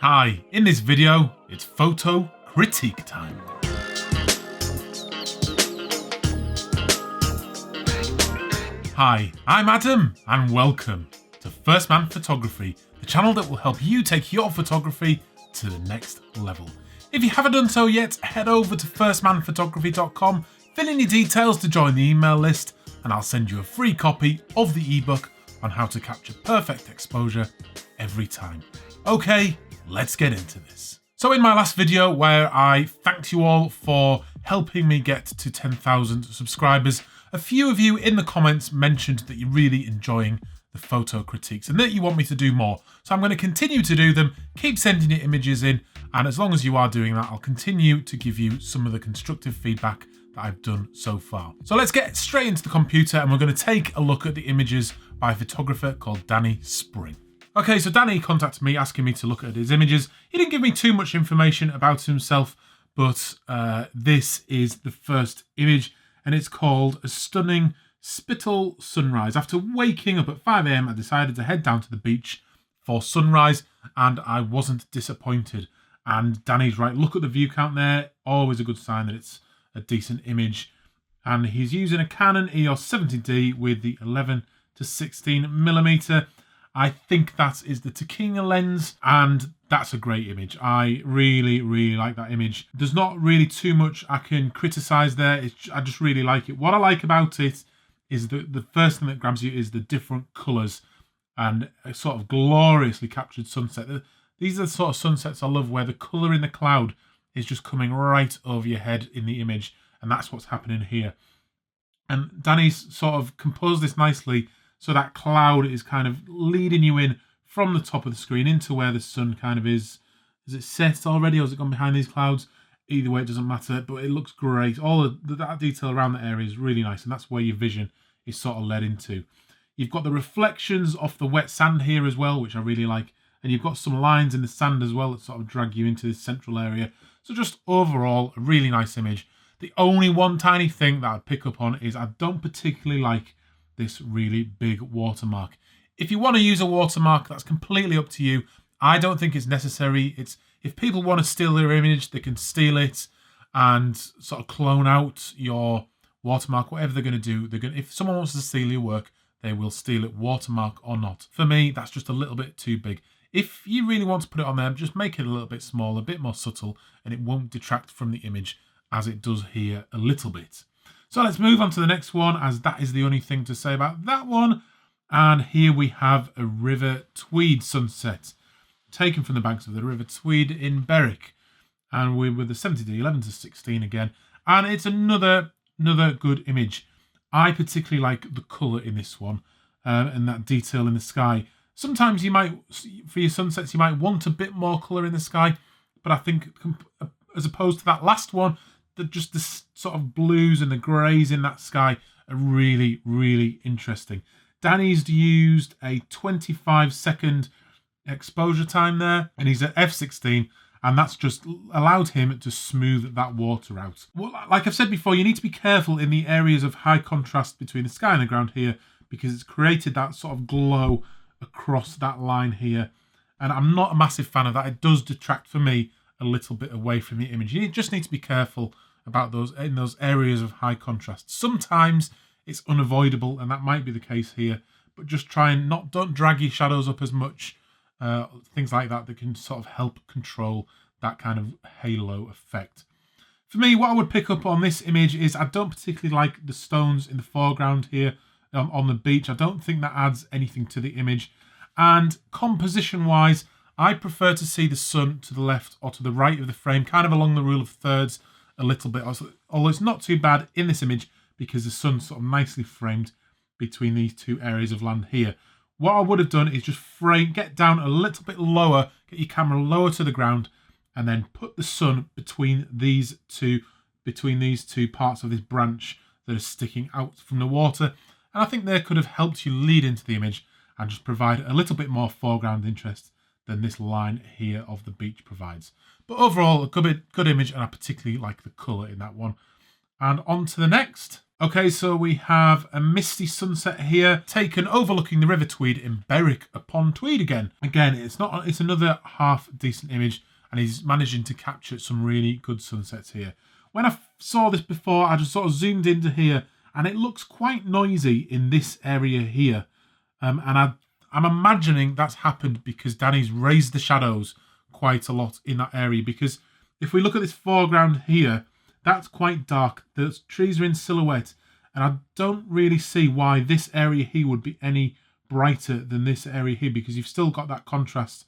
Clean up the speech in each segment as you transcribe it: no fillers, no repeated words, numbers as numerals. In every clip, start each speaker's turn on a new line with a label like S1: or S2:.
S1: Hi, in this video, it's photo critique time. Hi, I'm Adam, and welcome to First Man Photography, the channel that will help you take your photography to the next level. If you haven't done so yet, head over to firstmanphotography.com, fill in your details to join the email list, and I'll send you a free copy of the ebook on how to capture perfect exposure every time. Okay, let's get into this. So in my last video where I thanked you all for helping me get to 10,000 subscribers, a few of you in the comments mentioned that you're really enjoying the photo critiques and that you want me to do more. So I'm going to continue to do them, keep sending your images in, and as long as you are doing that, I'll continue to give you some of the constructive feedback that I've done so far. So let's get straight into the computer and we're going to take a look at the images by a photographer called Danny Spring. Okay, so Danny contacted me asking me to look at his images. He didn't give me too much information about himself, but this is the first image and it's called A Stunning Spittal Sunrise. After waking up at 5 a.m, I decided to head down to the beach for sunrise and I wasn't disappointed. And Danny's right, look at the view count there, always a good sign that it's a decent image. And he's using a Canon EOS 70D with the 11 to 16 millimeter. I think that is the Tachinga lens, and that's a great image. I really, really like that image. There's not really too much I can criticize there. I just really like it. What I like about it is the first thing that grabs you is the different colors and a sort of gloriously captured sunset. These are the sort of sunsets I love where the color in the cloud is just coming right over your head in the image, and that's what's happening here. And Danny's sort of composed this nicely so that cloud is kind of leading you in from the top of the screen into where the sun kind of is. Is it set already or has it gone behind these clouds? Either way, it doesn't matter, but it looks great. All of that detail around the area is really nice, and that's where your vision is sort of led into. You've got the reflections off the wet sand here as well, which I really like. And you've got some lines in the sand as well that sort of drag you into this central area. So just overall, a really nice image. The only one tiny thing that I'd pick up on is I don't particularly like this really big watermark. If you want to use a watermark, that's completely up to you. I don't think it's necessary. If people want to steal their image, they can steal it and sort of clone out your watermark, whatever they're going to do. If someone wants to steal your work, they will steal it, watermark or not. For me, that's just a little bit too big. If you really want to put it on there, just make it a little bit smaller, a bit more subtle, and it won't detract from the image as it does here a little bit. So let's move on to the next one, as that is the only thing to say about that one. And here we have a River Tweed sunset, taken from the banks of the River Tweed in Berwick. And we're with the 70D 11 to 16 again. And it's another good image. I particularly like the colour in this one and that detail in the sky. Sometimes you might, for your sunsets, you might want a bit more colour in the sky. But I think as opposed to that last one, just the sort of blues and the greys in that sky are really, really interesting. Danny's used a 25-second exposure time there, and he's at f16, and that's just allowed him to smooth that water out. Well, like I've said before, you need to be careful in the areas of high contrast between the sky and the ground here, because it's created that sort of glow across that line here, and I'm not a massive fan of that. It does detract for me a little bit away from the image. You just need to be careful about those in those areas of high contrast. Sometimes it's unavoidable, and that might be the case here, but just try and don't drag your shadows up as much, things like that can sort of help control that kind of halo effect. For me, what I would pick up on this image is I don't particularly like the stones in the foreground here on the beach. I don't think that adds anything to the image, and composition wise, I prefer to see the sun to the left or to the right of the frame, kind of along the rule of thirds a little bit. Although it's not too bad in this image because the sun's sort of nicely framed between these two areas of land here. What I would have done is just get down a little bit lower, get your camera lower to the ground, and then put the sun between these two parts of this branch that are sticking out from the water. And I think they could have helped you lead into the image and just provide a little bit more foreground interest than this line here of the beach provides. But overall, a good image, and I particularly like the colour in that one. And on to the next. Okay, so we have a misty sunset here, taken overlooking the River Tweed in Berwick upon Tweed again. Again, it's another half decent image, and he's managing to capture some really good sunsets here. When I saw this before, I just sort of zoomed into here, and it looks quite noisy in this area here. And I'm imagining that's happened because Danny's raised the shadows quite a lot in that area. Because if we look at this foreground here, that's quite dark. The trees are in silhouette, and I don't really see why this area here would be any brighter than this area here, because you've still got that contrast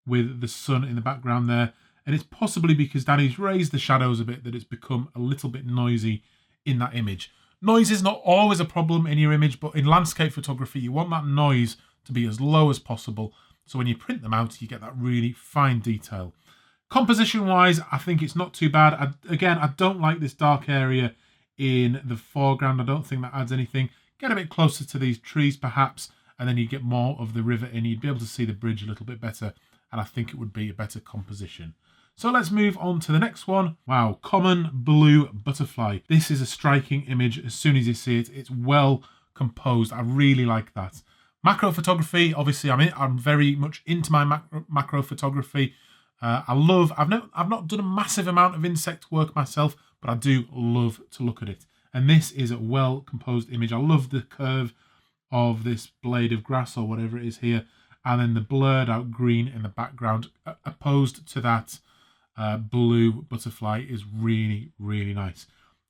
S1: with the sun in the background there. And it's possibly because Danny's raised the shadows a bit that it's become a little bit noisy in that image. Noise is not always a problem in your image, but in landscape photography, you want that noise to be as low as possible. So when you print them out, you get that really fine detail. Composition-wise, I think it's not too bad. I don't like this dark area in the foreground. I don't think that adds anything. Get a bit closer to these trees, perhaps, and then you get more of the river in. You'd be able to see the bridge a little bit better, and I think it would be a better composition. So let's move on to the next one. Wow, common blue butterfly. This is a striking image as soon as you see it. It's well composed. I really like that. Macro photography, obviously, I'm very much into my macro photography. I've not done a massive amount of insect work myself, but I do love to look at it. And this is a well composed image. I love the curve of this blade of grass or whatever it is here, and then the blurred out green in the background opposed to that blue butterfly is really, really nice.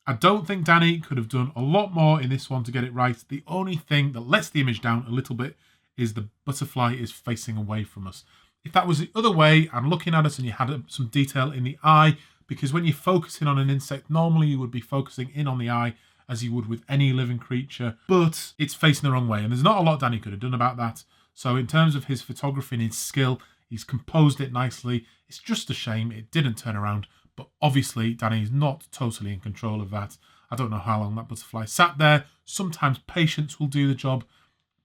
S1: I don't think Danny could have done a lot more in this one to get it right. The only thing that lets the image down a little bit is the butterfly is facing away from us. If that was the other way and looking at us and you had some detail in the eye, because when you're focusing on an insect, normally you would be focusing in on the eye as you would with any living creature, but it's facing the wrong way. And there's not a lot Danny could have done about that. So in terms of his photography and his skill, he's composed it nicely. It's just a shame it didn't turn around, but obviously Danny's not totally in control of that. I don't know how long that butterfly sat there. Sometimes patience will do the job,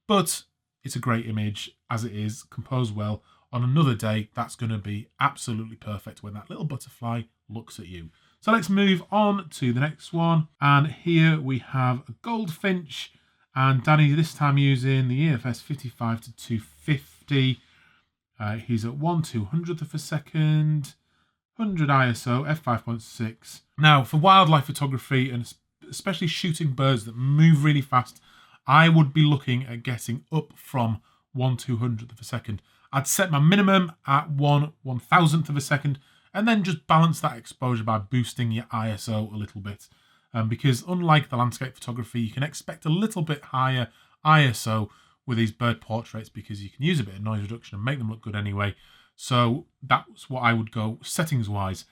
S1: but it's a great image as it is, composed well. On another day, that's going to be absolutely perfect when that little butterfly looks at you. So let's move on to the next one. And here we have a goldfinch, and Danny this time using the EFS 55 to 250. He's at 1/200th of a second, 100 ISO, f5.6. Now, for wildlife photography, and especially shooting birds that move really fast, I would be looking at getting up from 1/200th of a second. I'd set my minimum at 1/1000th of a second, and then just balance that exposure by boosting your ISO a little bit. Because unlike the landscape photography, you can expect a little bit higher ISO with these bird portraits because you can use a bit of noise reduction and make them look good anyway. So that's what I would go settings-wise.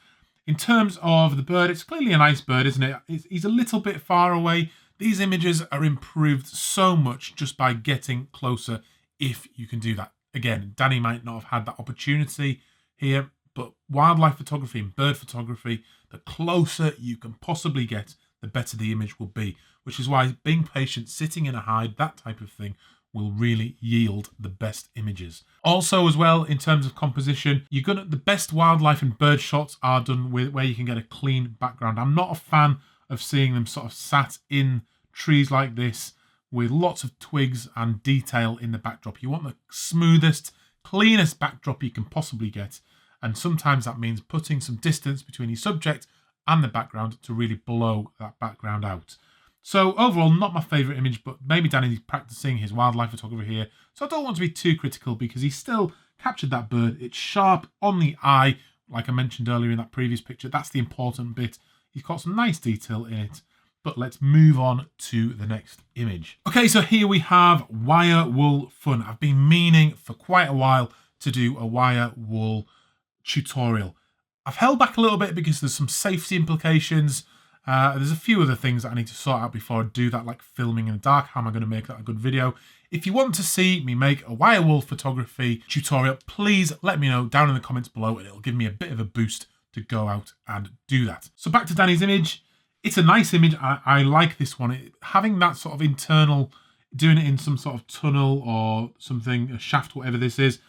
S1: In terms of the bird, it's clearly a nice bird, isn't it? He's a little bit far away. These images are improved so much just by getting closer if you can do that. Again, Danny might not have had that opportunity here, but wildlife photography and bird photography, the closer you can possibly get, the better the image will be, which is why being patient, sitting in a hide, that type of thing, will really yield the best images. Also, as well, in terms of composition, the best wildlife and bird shots are done with where you can get a clean background. I'm not a fan of seeing them sort of sat in trees like this with lots of twigs and detail in the backdrop. You want the smoothest, cleanest backdrop you can possibly get. And sometimes that means putting some distance between your subject and the background to really blow that background out. So overall, not my favourite image, but maybe Danny's practicing his wildlife photography here. So I don't want to be too critical because he still captured that bird. It's sharp on the eye, like I mentioned earlier in that previous picture. That's the important bit. He's got some nice detail in it. But let's move on to the next image. Okay, so here we have wire wool fun. I've been meaning for quite a while to do a wire wool tutorial. I've held back a little bit because there's some safety implications. There's a few other things that I need to sort out before I do that, like filming in the dark. How am I going to make that a good video? If you want to see me make a wire wool photography tutorial, please let me know down in the comments below and it'll give me a bit of a boost to go out and do that. So back to Danny's image. It's a nice image. I like this one. Having that sort of internal, doing it in some sort of tunnel or something, a shaft, whatever this is,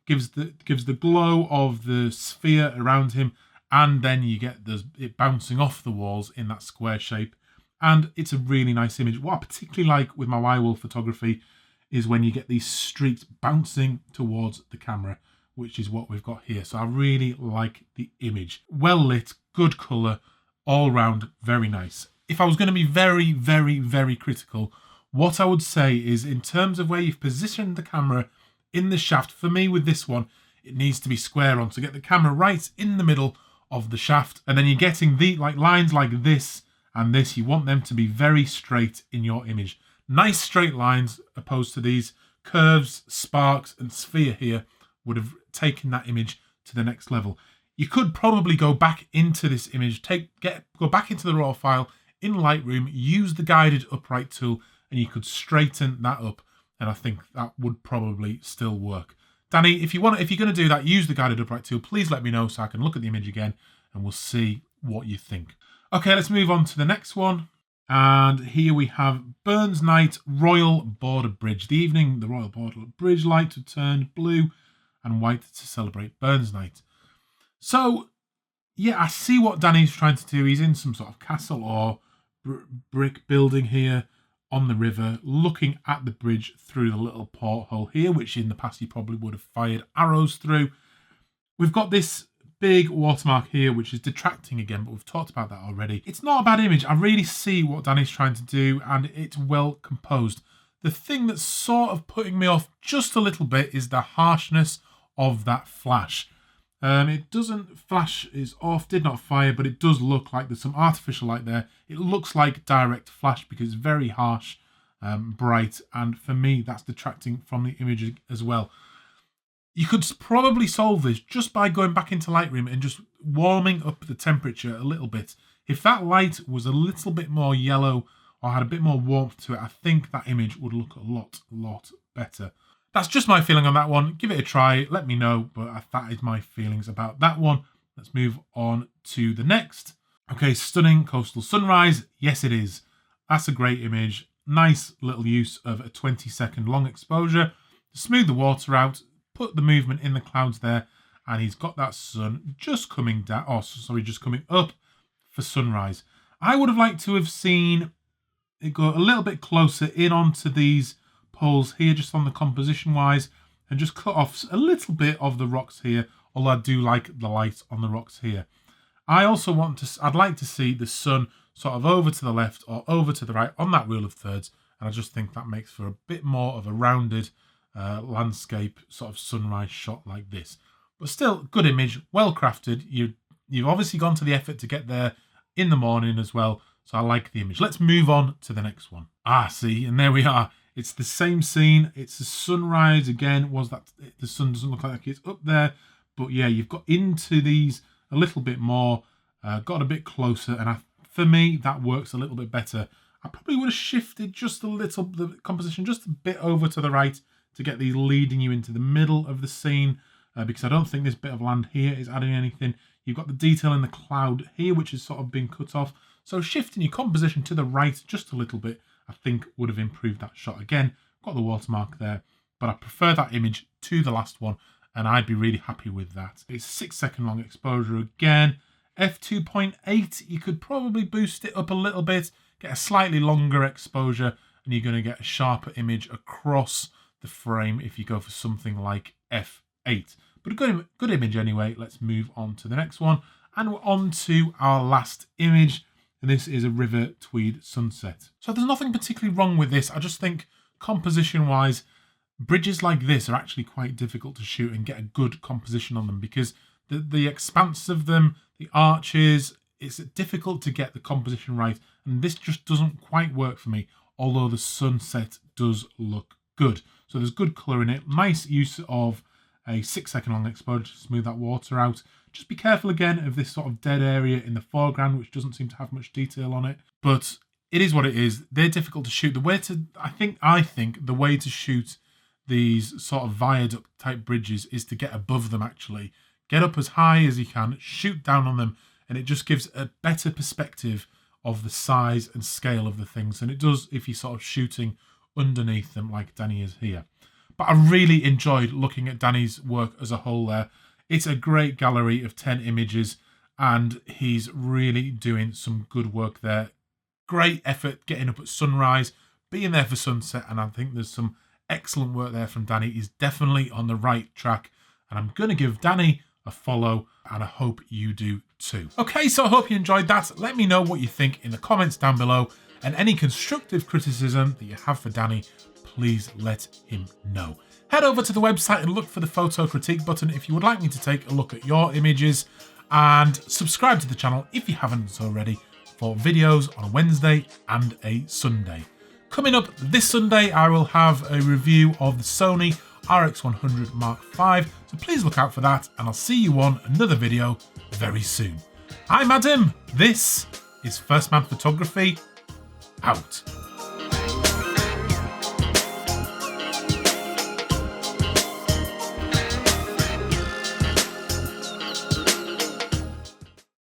S1: gives the glow of the sphere around him, and then you get it bouncing off the walls in that square shape. and it's a really nice image. What I particularly like with my Y-Wall photography is when you get these streaks bouncing towards the camera, which is what we've got here. So I really like the image. Well lit, good colour, all round, very nice. If I was going to be very, very, very critical, what I would say is in terms of where you've positioned the camera in the shaft, for me with this one, it needs to be square on to get the camera right in the middle of the shaft. And then you're getting the lines like this and this, you want them to be very straight in your image. Nice straight lines opposed to these curves, sparks and sphere here would have taken that image to the next level. You could probably go back into this image, go back into the raw file in Lightroom, use the guided upright tool, and you could straighten that up. And I think that would probably still work. Danny, if you're going to do that, use the guided upright tool. Please let me know so I can look at the image again and we'll see what you think. Okay, let's move on to the next one. And here we have Burns Night Royal Border Bridge. The evening, the Royal Border Bridge lights were turned blue and white to celebrate Burns Night. So, yeah, I see what Danny's trying to do. He's in some sort of castle or brick building here on the river, looking at the bridge through the little porthole here, which in the past he probably would have fired arrows through. We've got this big watermark here, which is detracting again, but we've talked about that already. It's not a bad image. I really see what Danny's trying to do, and it's well composed. The thing that's sort of putting me off just a little bit is the harshness of that flash. It doesn't, flash is off, did not fire, but it does look like there's some artificial light there. It looks like direct flash because it's very harsh, bright, and for me, that's detracting from the image as well. You could probably solve this just by going back into Lightroom and just warming up the temperature a little bit. If that light was a little bit more yellow or had a bit more warmth to it, I think that image would look a lot better. That's just my feeling on that one. Give it a try. Let me know. But that is my feelings about that one. Let's move on to the next. Okay, stunning coastal sunrise. Yes, it is. That's a great image. Nice little use of a 20-second long exposure to smooth the water out, put the movement in the clouds there, and he's got that sun just coming down. Oh, sorry, just coming up for sunrise. I would have liked to have seen it go a little bit closer in onto these poles here, just on the composition wise, and just cut off a little bit of the rocks here, although I do like the light on the rocks here. I'd like to see the sun sort of over to the left or over to the right on that rule of thirds, and I just think that makes for a bit more of a rounded landscape sort of sunrise shot like this. But still, good image, well crafted. You've obviously gone to the effort to get there in the morning as well, so I like the image. Let's move on to the next one. See, and there we are. It's the same scene. It's a sunrise again. The sun doesn't look like it's up there, but yeah, you've got into these a little bit more, got a bit closer, and for me that works a little bit better. I probably would have shifted just a little, the composition just a bit over to the right to get these leading you into the middle of the scene, because I don't think this bit of land here is adding anything. You've got the detail in the cloud here, which has sort of been cut off. So shifting your composition to the right just a little bit, I think would have improved that shot. Again, got the watermark there, but I prefer that image to the last one, and I'd be really happy with that. It's 6-second long exposure again. f2.8, you could probably boost it up a little bit, get a slightly longer exposure, and you're going to get a sharper image across the frame if you go for something like f8. But a good image anyway. Let's move on to the next one, and we're on to our last image. And this is a River Tweed sunset. So there's nothing particularly wrong with this. I just think composition-wise, bridges like this are actually quite difficult to shoot and get a good composition on them because the expanse of them, the arches, it's difficult to get the composition right. And this just doesn't quite work for me, although the sunset does look good. So there's good colour in it. Nice use of a 6-second long exposure to smooth that water out. Just be careful again of this sort of dead area in the foreground, which doesn't seem to have much detail on it. But it is what it is. They're difficult to shoot. I think the way to shoot these sort of viaduct type bridges is to get above them actually. Get up as high as you can, shoot down on them, and it just gives a better perspective of the size and scale of the things than it does if you're sort of shooting underneath them like Danny is here. But I really enjoyed looking at Danny's work as a whole there. It's a great gallery of 10 images, and he's really doing some good work there. great effort getting up at sunrise, being there for sunset, and I think there's some excellent work there from Danny. He's definitely on the right track, and I'm going to give Danny a follow, and I hope you do too. Okay, so I hope you enjoyed that. Let me know what you think in the comments down below, and any constructive criticism that you have for Danny, please let him know. Head over to the website and look for the photo critique button if you would like me to take a look at your images, and subscribe to the channel if you haven't already for videos on a Wednesday and a Sunday. Coming up this Sunday, I will have a review of the Sony RX100 Mark V, so please look out for that, and I'll see you on another video very soon. I'm Adam, this is First Man Photography, out.